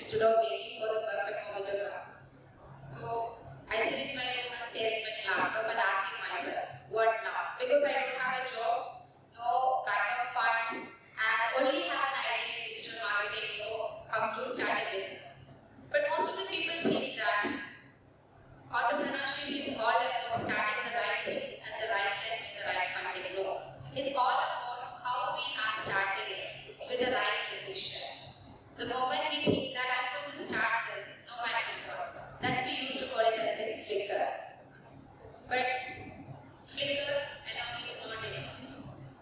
instead of waiting for the perfect moment to come. So I sit in my room and stare at my laptop and asking myself, what now? Because I don't have a job, no backup funds, and only have an idea in digital marketing, know how to start a business. But most of the people think that entrepreneurship is all about starting the right things at the right time with the right funding. No, it's all about how we are starting it with the right decision. The moment we think that I'm going to start this, no matter what, that's we used to call it as a flicker. But flicker alone is not enough.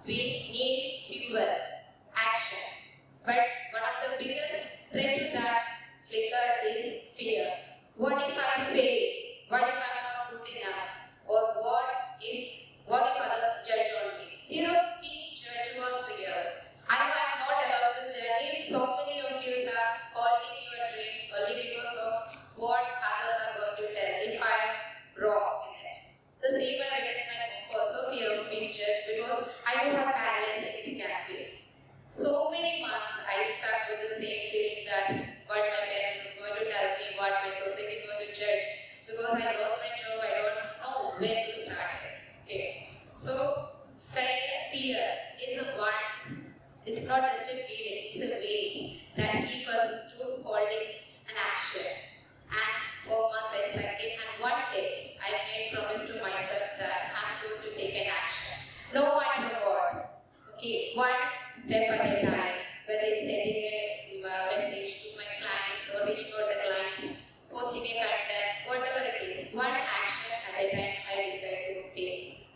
We need fuel, action. But one of the biggest threat to that flicker is fear. What if I fail? What if I'm not good enough? Or what if others judge on me? Fear of being judged was real. I know I'm not allowed this journey. So many of you are calling your dream only because of what others are going to tell if I'm wrong in it. The same I read in my book also, fear of being judged, because I do have paralysis it can be. So many months I stuck with the same feeling that what my parents is going to tell me, what my society is going to judge, because I lost my job, I don't know when to start it. Okay. So fear is a one. It's not just a feeling, it's a way that keeps us to holding an action. And for months I stuck it, and one day I made promise to myself that I'm going to take an action. No matter what. Okay, one step at a time, whether it's sending a message to my clients or reaching out the clients, posting a content, whatever it is, one action at a time I decided to take.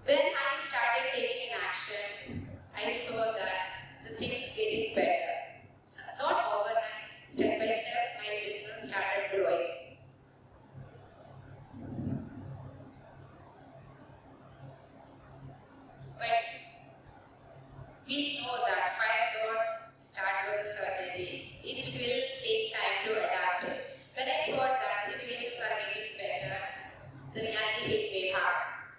When I started taking an action, I saw that the things getting better. So not overnight, step by step, my business started growing. But we know that fire don't start with a certainty. It will take time to adapt it. When I thought that situations are getting better, the reality hit me hard.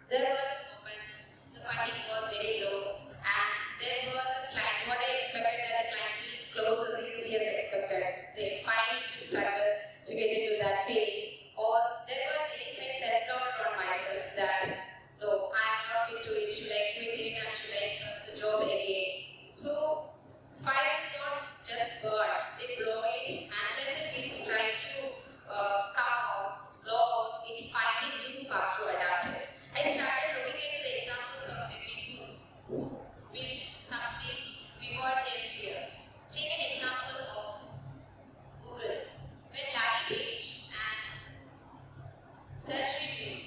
There were the moments the funding was very low, and there were the clients, what I expected that the clients will close as easy as expected. They find to struggle to get into that phase. Or there were days I self-doubted on myself that, no, I'm not fit to it, should I quit it and should I search the job again? So, fires don't just burn, they blow it, and when the winds try to come out, blow out, it finds a new path to adapt it. I started looking into the examples of the people who built something beyond their fear. Take an example of Google. When Larry Page and Sergey Brin,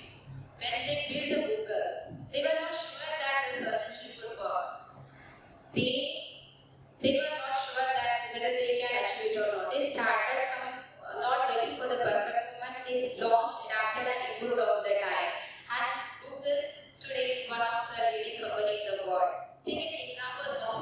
when they built the Google, they were not sure that the search engine would work. They were not sure that whether they can achieve it or not. They started from not waiting for the perfect moment. They launched, adapted, and improved over the time. And Google today is one of the leading companies in the world. Take an example of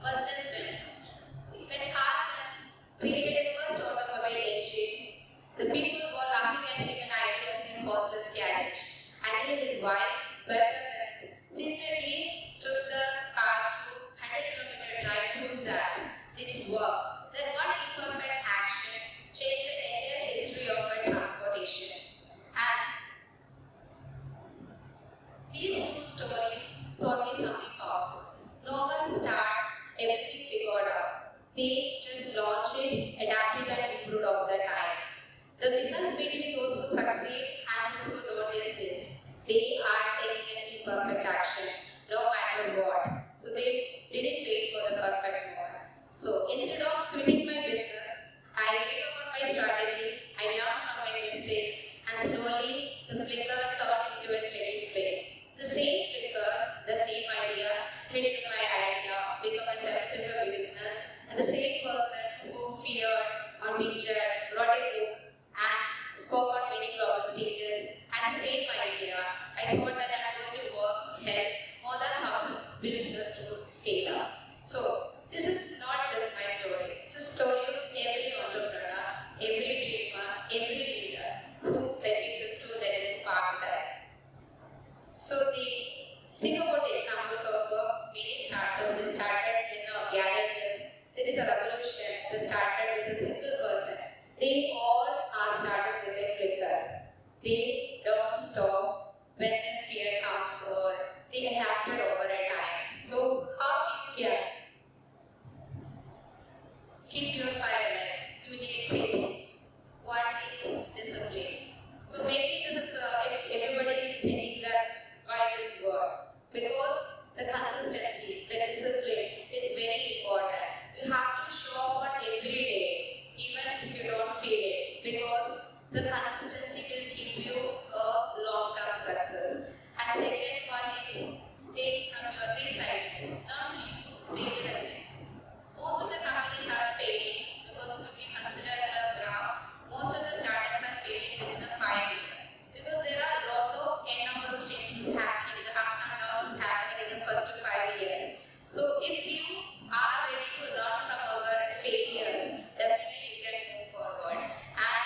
Mercedes-Benz. When Carl Benz created a first automobile engine, the people were laughing at him an idea of a horseless carriage. And his wife, Bertha Benz, secretly took the car to 100-kilometer drive to prove that it worked. Then one imperfect action changed the entire history of a transportation. And these two stories taught me something powerful. No one start everything figured out. They just launch it, adapt it, and improve over the time. The difference between those who succeed and those who don't is this. They are taking an imperfect action, no matter what. So they didn't wait for the perfect moment. So instead of quitting my business, I gave up on my strategy, I learned from my mistakes, and slowly the flicker turned into a steady flame. The same flicker, the same idea, headed into my idea, become a seven-figure business, and the same person who feared or being judged wrote a book and spoke on many global stages, and the same idea, I thought that I'm going to help more than thousands of businesses to scale up. So this is not just my story, it's a story of every entrepreneur, every dreamer, every leader who refuses to let this spark die. So think about the examples of many startups. They started in garages. There is a revolution. They started they all are started with a flicker. They don't stop when the fear comes or they adapted over a time. So how you can keep your fire alive? You need three things. One is discipline. So maybe this is if everybody is thinking that's why this word, because the consistency, the discipline, it's very important. You have to show up every day, even if you don't feel it, because the consistency will keep you a long-term success. And second one is take from your resilience. Learn to use failure as a most of the companies are failing because if you consider the graph, most of the startups are failing within the 5 years because there are a lot of number of changes happening, the ups and downs is happening in the first 5 years. So if you are ready to learn from our failures, definitely you can move forward. And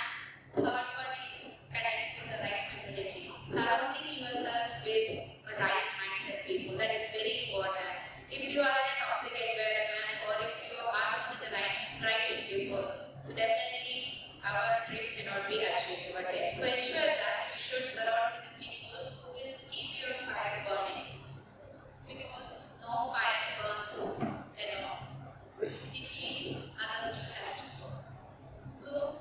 third one is connect with the right community. Surrounding yourself with a right mindset people, that is very important. If you are in a toxic environment or if you are not with the right people, so definitely our dream cannot be achieved over time. So ensure that you should surround with the people who will keep your fire burning, because no fire burns alone. It needs others to help to burn. So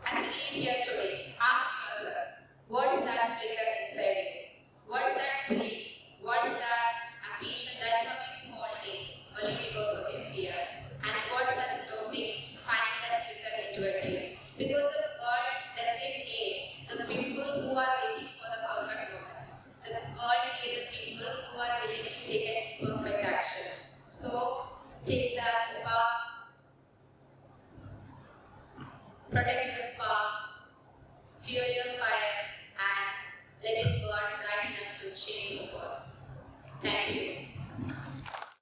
as you leave here today, ask yourself, what's that flicker inside you? What's that dream? What's that ambition that you have been holding only because of your fear? And what's that stopping finding that flicker into a dream? Because the world doesn't need the people who are waiting for the perfect moment. The world needs the people who are willing to take an imperfect action. So take that spark, protect your spark, fuel your fire, and let it burn bright enough to change the world. Thank you.